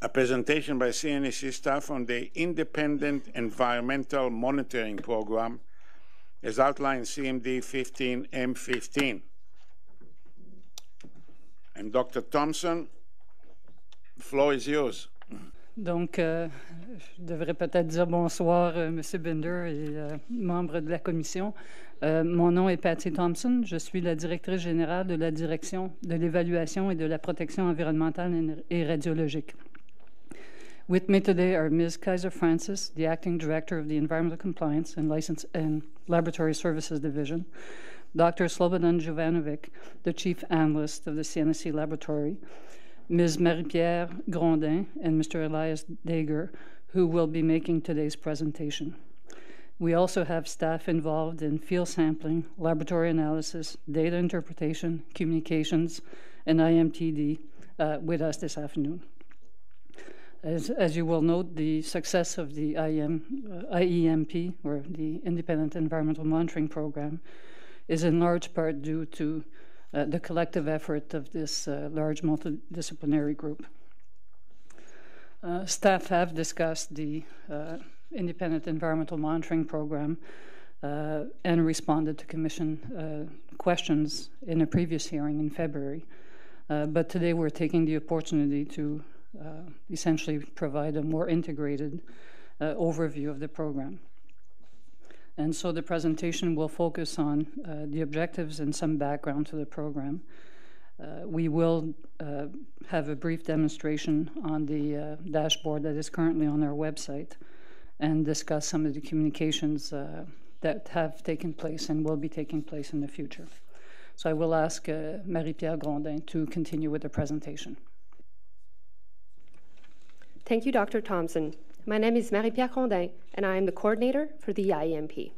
a presentation by CNSC staff on the Independent Environmental Monitoring Program as outlined CMD 15M15. And Dr. Thompson, the floor is yours. Donc, je devrais peut-être dire bonsoir, M. Binder et membres de la commission. Mon nom est Patty Thompson. Je suis la directrice générale de la direction de l'évaluation et de la protection environnementale et radiologique. With me today are Ms. Kaiser Francis, the acting director of the Environmental Compliance and License and Laboratory Services Division, Dr. Slobodan Jovanovic, the chief analyst of the CNSC laboratory, Ms. Marie-Pierre Grondin, and Mr. Elias Dager, who will be making today's presentation. We also have staff involved in field sampling, laboratory analysis, data interpretation, communications, and IMTD with us this afternoon. As you will note, the success of the IEMP, or the Independent Environmental Monitoring Program, is in large part due to the collective effort of this large multidisciplinary group. Staff have discussed the Independent Environmental Monitoring Program and responded to Commission questions in a previous hearing in February. But today we're taking the opportunity to essentially provide a more integrated overview of the program. And so the presentation will focus on the objectives and some background to the program. We will have a brief demonstration on the dashboard that is currently on our website and discuss some of the communications that have taken place and will be taking place in the future. So I will ask Marie-Pierre Grondin to continue with the presentation. Thank you, Dr. Thompson. My name is Marie-Pierre Grondin, and I am the coordinator for the IEMP.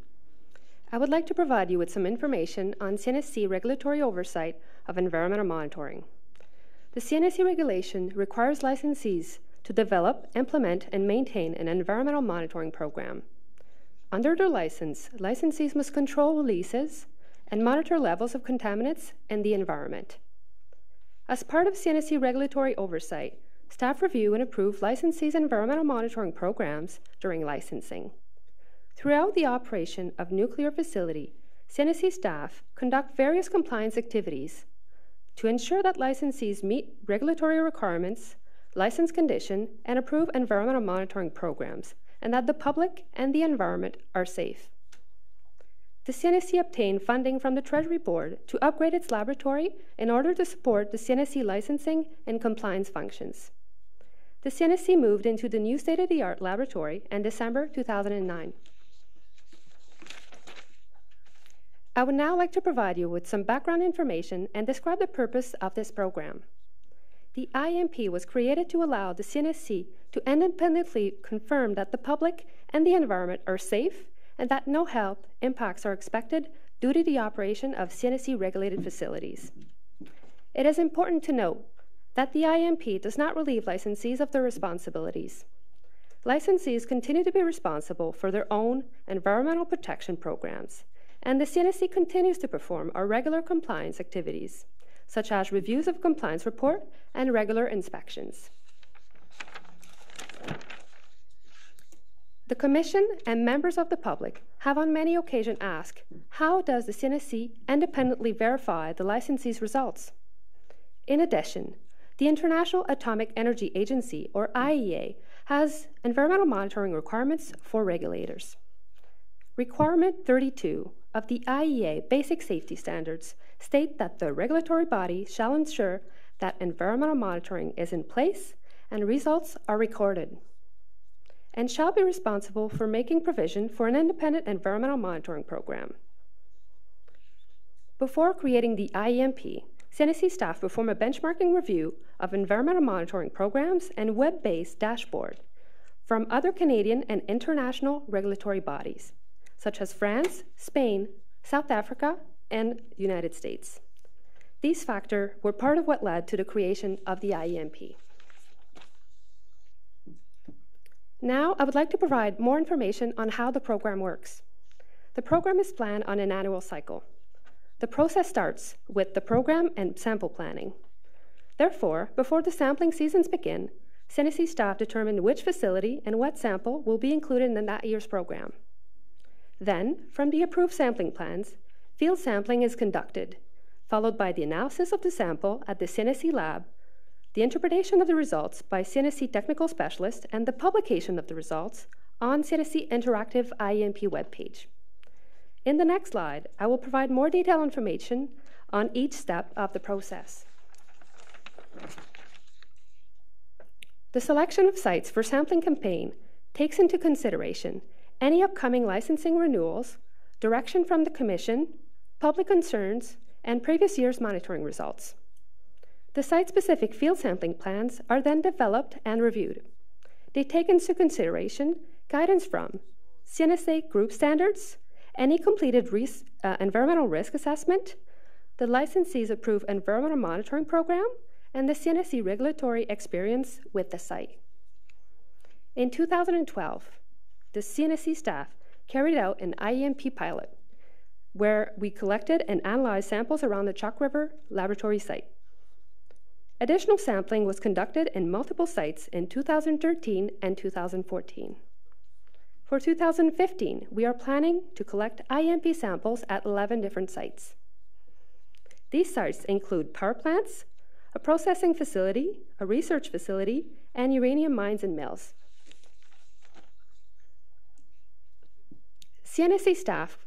I would like to provide you with some information on CNSC regulatory oversight of environmental monitoring. The CNSC regulation requires licensees to develop, implement, and maintain an environmental monitoring program. Under their license, licensees must control releases and monitor levels of contaminants in the environment. As part of CNSC regulatory oversight, staff review and approve licensees' environmental monitoring programs during licensing. Throughout the operation of nuclear facility, CNSC staff conduct various compliance activities to ensure that licensees meet regulatory requirements, license condition, and approve environmental monitoring programs, and that the public and the environment are safe. The CNSC obtained funding from the Treasury Board to upgrade its laboratory in order to support the CNSC licensing and compliance functions. The CNSC moved into the new state-of-the-art laboratory in December 2009. I would now like to provide you with some background information and describe the purpose of this program. The IEMP was created to allow the CNSC to independently confirm that the public and the environment are safe and that no health impacts are expected due to the operation of CNSC-regulated facilities. It is important to note that the IEMP does not relieve licensees of their responsibilities. Licensees continue to be responsible for their own environmental protection programs, and the CNSC continues to perform our regular compliance activities, such as reviews of compliance report and regular inspections. The Commission and members of the public have on many occasions asked, how does the CNSC independently verify the licensee's results? In addition, the International Atomic Energy Agency, or IAEA, has environmental monitoring requirements for regulators. Requirement 32 of the IAEA Basic Safety Standards state that the regulatory body shall ensure that environmental monitoring is in place and results are recorded, and shall be responsible for making provision for an independent environmental monitoring program. Before creating the IEMP, CNSC staff perform a benchmarking review of environmental monitoring programs and web-based dashboard from other Canadian and international regulatory bodies, such as France, Spain, South Africa, and United States. These factors were part of what led to the creation of the IEMP. Now, I would like to provide more information on how the program works. The program is planned on an annual cycle. The process starts with the program and sample planning. Therefore, before the sampling seasons begin, CNSC staff determined which facility and what sample will be included in that year's program. Then, from the approved sampling plans, field sampling is conducted, followed by the analysis of the sample at the CNSC lab, the interpretation of the results by CNSC technical specialists, and the publication of the results on CNSC Interactive IEMP webpage. In the next slide, I will provide more detailed information on each step of the process. The selection of sites for sampling campaign takes into consideration any upcoming licensing renewals, direction from the Commission, public concerns, and previous year's monitoring results. The site-specific field sampling plans are then developed and reviewed. They take into consideration guidance from CNSA group standards, any completed environmental risk assessment, the licensee's approved environmental monitoring program, and the CNSC regulatory experience with the site. In 2012, the CNSC staff carried out an IEMP pilot where we collected and analyzed samples around the Chalk River laboratory site. Additional sampling was conducted in multiple sites in 2013 and 2014. For 2015, we are planning to collect IEMP samples at 11 different sites. These sites include power plants, a processing facility, a research facility, and uranium mines and mills. CNSC staff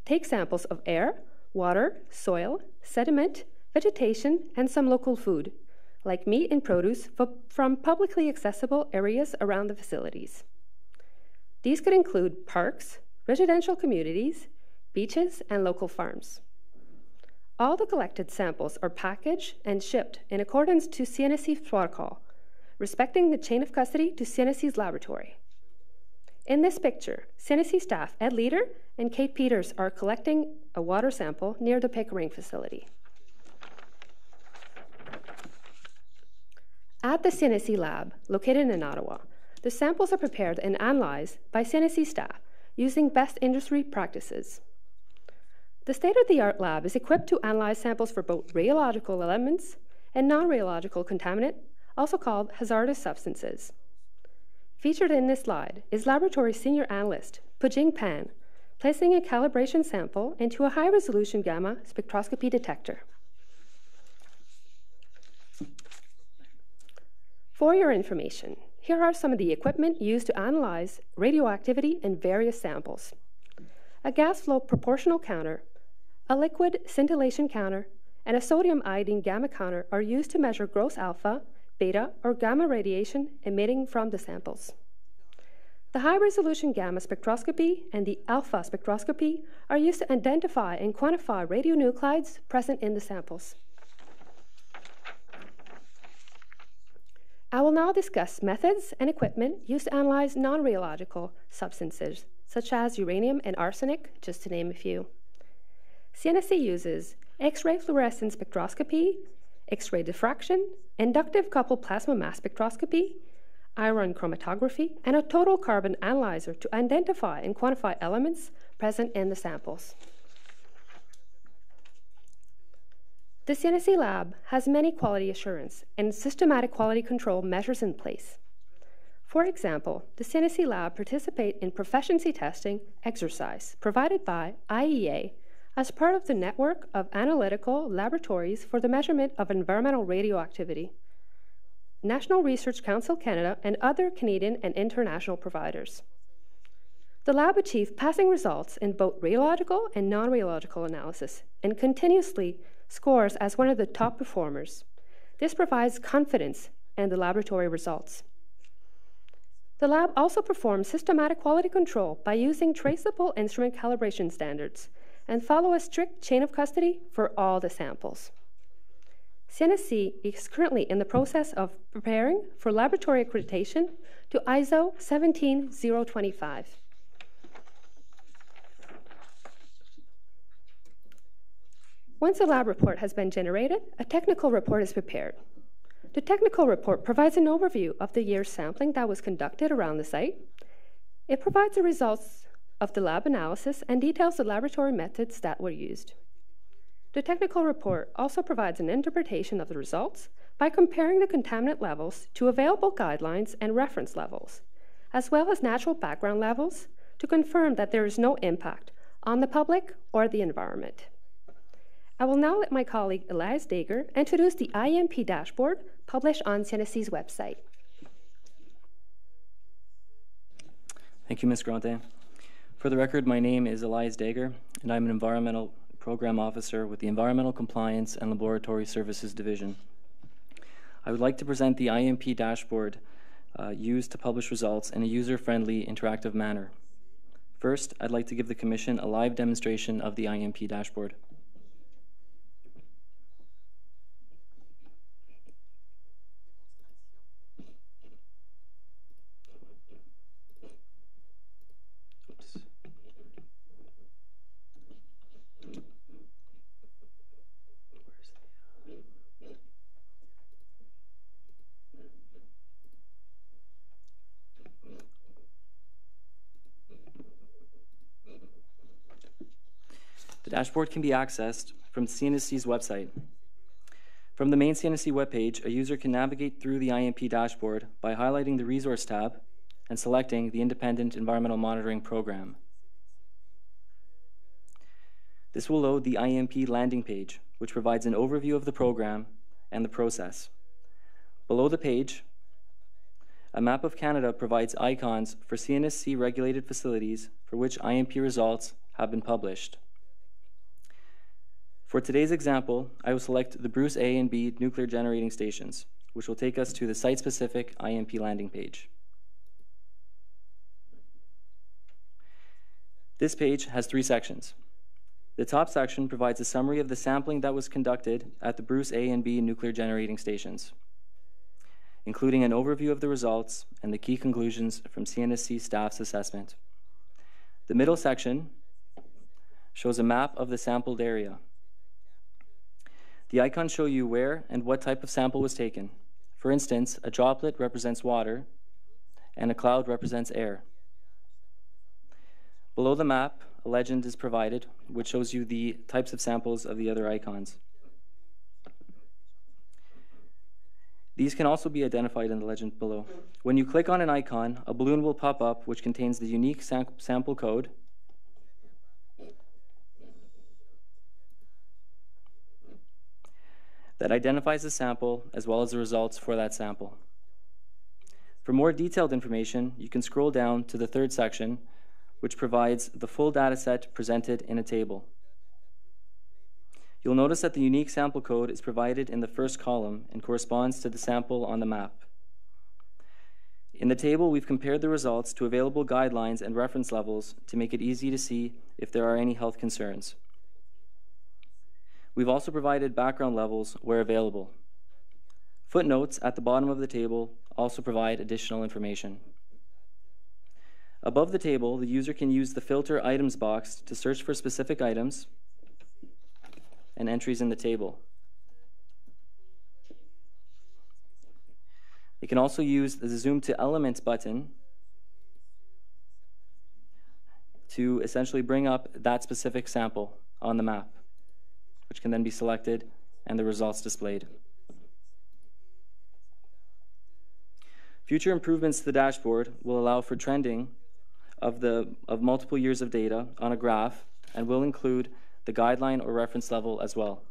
take samples of air, water, soil, sediment, vegetation, and some local food, like meat and produce, from publicly accessible areas around the facilities. These could include parks, residential communities, beaches, and local farms. All the collected samples are packaged and shipped in accordance to CNSC's protocol, respecting the chain of custody to CNSC's laboratory. In this picture, CNSC staff Ed Leader and Kate Peters are collecting a water sample near the Pickering facility. At the CNSC lab, located in Ottawa, the samples are prepared and analyzed by CNSC staff using best industry practices. The state-of-the-art lab is equipped to analyze samples for both radiological elements and non-radiological contaminant, also called hazardous substances. Featured in this slide is laboratory senior analyst Pujing Pan, placing a calibration sample into a high-resolution gamma spectroscopy detector. For your information, here are some of the equipment used to analyze radioactivity in various samples. A gas flow proportional counter, a liquid scintillation counter, and a sodium iodine gamma counter are used to measure gross alpha, beta, or gamma radiation emitting from the samples. The high-resolution gamma spectroscopy and the alpha spectroscopy are used to identify and quantify radionuclides present in the samples. I will now discuss methods and equipment used to analyze non-radiological substances, such as uranium and arsenic, just to name a few. CNSC uses X-ray fluorescence spectroscopy, X-ray diffraction, inductive coupled plasma mass spectroscopy, iron chromatography, and a total carbon analyzer to identify and quantify elements present in the samples. The CNSC lab has many quality assurance and systematic quality control measures in place. For example, the CNSC lab participates in proficiency testing exercise provided by IEA as part of the network of analytical laboratories for the measurement of environmental radioactivity, National Research Council Canada, and other Canadian and international providers. The lab achieved passing results in both radiological and non-radiological analysis and continuously scores as one of the top performers. This provides confidence in the laboratory results. The lab also performs systematic quality control by using traceable instrument calibration standards and follow a strict chain of custody for all the samples. CNSC is currently in the process of preparing for laboratory accreditation to ISO 17025. Once a lab report has been generated, a technical report is prepared. The technical report provides an overview of the year's sampling that was conducted around the site. It provides the results of the lab analysis and details the laboratory methods that were used. The technical report also provides an interpretation of the results by comparing the contaminant levels to available guidelines and reference levels, as well as natural background levels, to confirm that there is no impact on the public or the environment. I will now let my colleague Elias Dager introduce the IMP dashboard published on CNSC's website. Thank you, Ms. Grante. For the record, my name is Elias Dager, and I'm an Environmental Program Officer with the Environmental Compliance and Laboratory Services Division. I would like to present the IMP dashboard used to publish results in a user-friendly, interactive manner. First, I'd like to give the Commission a live demonstration of the IMP dashboard. The dashboard can be accessed from CNSC's website. From the main CNSC webpage, a user can navigate through the IMP dashboard by highlighting the Resource tab and selecting the Independent Environmental Monitoring Program. This will load the IMP landing page, which provides an overview of the program and the process. Below the page, a map of Canada provides icons for CNSC regulated facilities for which IMP results have been published. For today's example, I will select the Bruce A and B nuclear generating stations, which will take us to the site-specific IMP landing page. This page has 3 sections. The top section provides a summary of the sampling that was conducted at the Bruce A and B nuclear generating stations, including an overview of the results and the key conclusions from CNSC staff's assessment. The middle section shows a map of the sampled area. The icons show you where and what type of sample was taken. For instance, a droplet represents water and a cloud represents air. Below the map, a legend is provided, which shows you the types of samples of the other icons. These can also be identified in the legend below. When you click on an icon, a balloon will pop up which contains the unique sample code that identifies the sample as well as the results for that sample. For more detailed information, you can scroll down to the 3rd section, which provides the full data set presented in a table. You'll notice that the unique sample code is provided in the 1st column and corresponds to the sample on the map. In the table, we've compared the results to available guidelines and reference levels to make it easy to see if there are any health concerns. We've also provided background levels where available. Footnotes at the bottom of the table also provide additional information. Above the table, the user can use the Filter Items box to search for specific items and entries in the table. They can also use the Zoom to Elements button to essentially bring up that specific sample on the map, which can then be selected and the results displayed. Future improvements to the dashboard will allow for trending of multiple years of data on a graph and will include the guideline or reference level as well.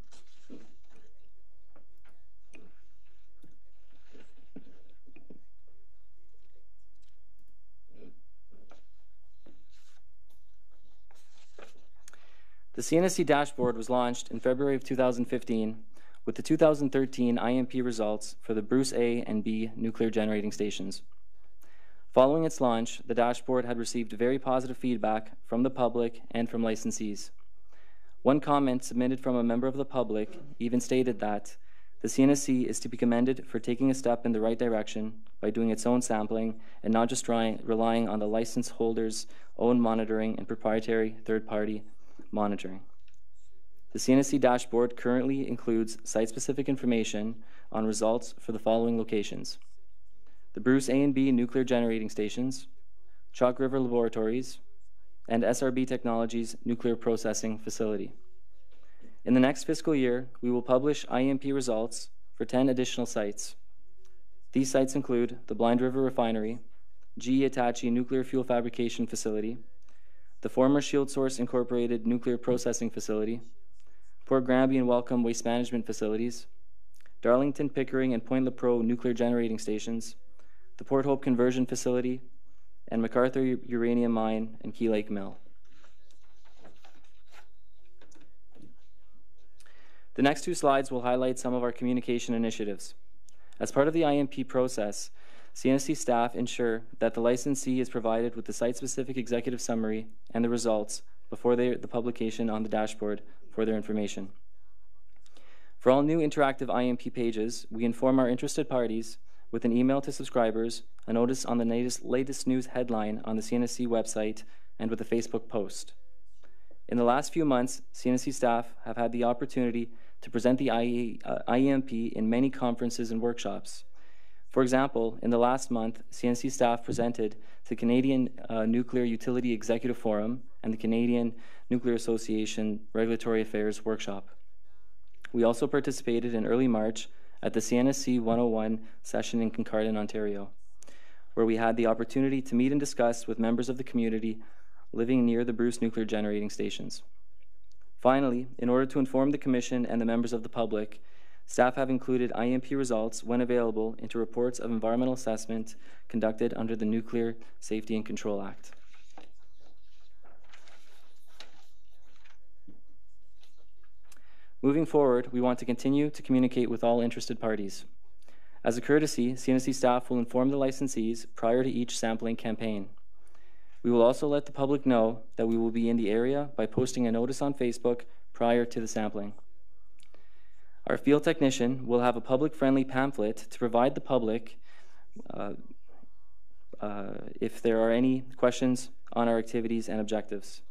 The CNSC dashboard was launched in February of 2015 with the 2013 IMP results for the Bruce A and B nuclear generating stations. Following its launch, the dashboard had received very positive feedback from the public and from licensees. One comment submitted from a member of the public even stated that the CNSC is to be commended for taking a step in the right direction by doing its own sampling and not just relying on the license holder's own monitoring and proprietary third-party monitoring. The CNSC dashboard currently includes site-specific information on results for the following locations: the Bruce A and B nuclear generating stations, Chalk River Laboratories, and SRB Technologies nuclear processing facility. In the next fiscal year, we will publish IMP results for 10 additional sites. These sites include the Blind River Refinery, GE Hitachi Nuclear Fuel Fabrication Facility, the former Shield Source Incorporated Nuclear Processing Facility, Port Granby and Welcome Waste Management Facilities, Darlington, Pickering, and Point Lepreau Nuclear Generating Stations, the Port Hope Conversion Facility, and MacArthur Uranium Mine and Key Lake Mill. The next two slides will highlight some of our communication initiatives. As part of the IMP process, CNSC staff ensure that the licensee is provided with the site-specific executive summary and the results before the publication on the dashboard for their information. For all new interactive IMP pages, we inform our interested parties with an email to subscribers, a notice on the latest news headline on the CNSC website, and with a Facebook post. In the last few months, CNSC staff have had the opportunity to present the IEMP in many conferences and workshops. For example, in the last month, CNSC staff presented to the Canadian Nuclear Utility Executive Forum and the Canadian Nuclear Association Regulatory Affairs Workshop. We also participated in early March at the CNSC 101 session in Kincardine, Ontario, where we had the opportunity to meet and discuss with members of the community living near the Bruce nuclear generating stations. Finally, in order to inform the Commission and the members of the public, staff have included IMP results, when available, into reports of environmental assessment conducted under the Nuclear Safety and Control Act. Moving forward, we want to continue to communicate with all interested parties. As a courtesy, CNSC staff will inform the licensees prior to each sampling campaign. We will also let the public know that we will be in the area by posting a notice on Facebook prior to the sampling. Our field technician will have a public-friendly pamphlet to provide the public if there are any questions on our activities and objectives.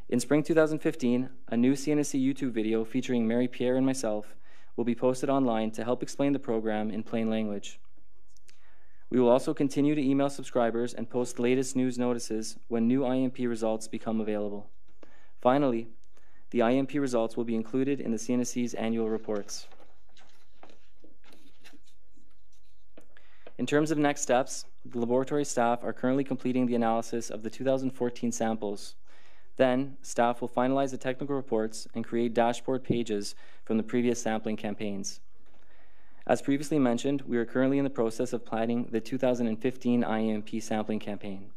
In spring 2015, a new CNSC YouTube video featuring Mary Pierre and myself will be posted online to help explain the program in plain language. We will also continue to email subscribers and post the latest news notices when new IMP results become available. Finally, the IMP results will be included in the CNSC's annual reports. In terms of next steps, the laboratory staff are currently completing the analysis of the 2014 samples. Then, staff will finalize the technical reports and create dashboard pages from the previous sampling campaigns. As previously mentioned, we are currently in the process of planning the 2015 IMP sampling campaign.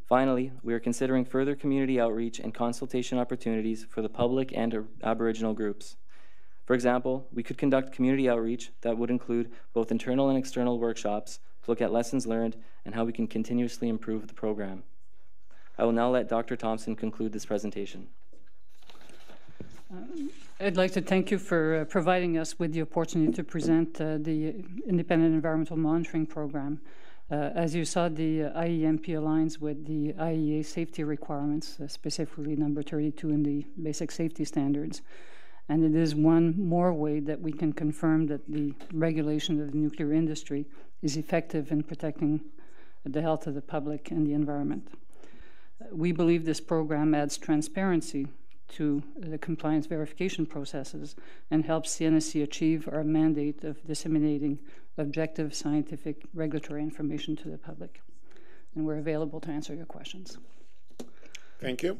Finally, we are considering further community outreach and consultation opportunities for the public and Aboriginal groups. For example, we could conduct community outreach that would include both internal and external workshops to look at lessons learned and how we can continuously improve the program. I will now let Dr. Thompson conclude this presentation. I'd like to thank you for providing us with the opportunity to present the Independent Environmental Monitoring Program. As you saw, the IEMP aligns with the IEA safety requirements, specifically number 32 in the basic safety standards. And it is one more way that we can confirm that the regulation of the nuclear industry is effective in protecting the health of the public and the environment. We believe this program adds transparency to the compliance verification processes and helps CNSC achieve our mandate of disseminating objective scientific regulatory information to the public. And we're available to answer your questions. Thank you.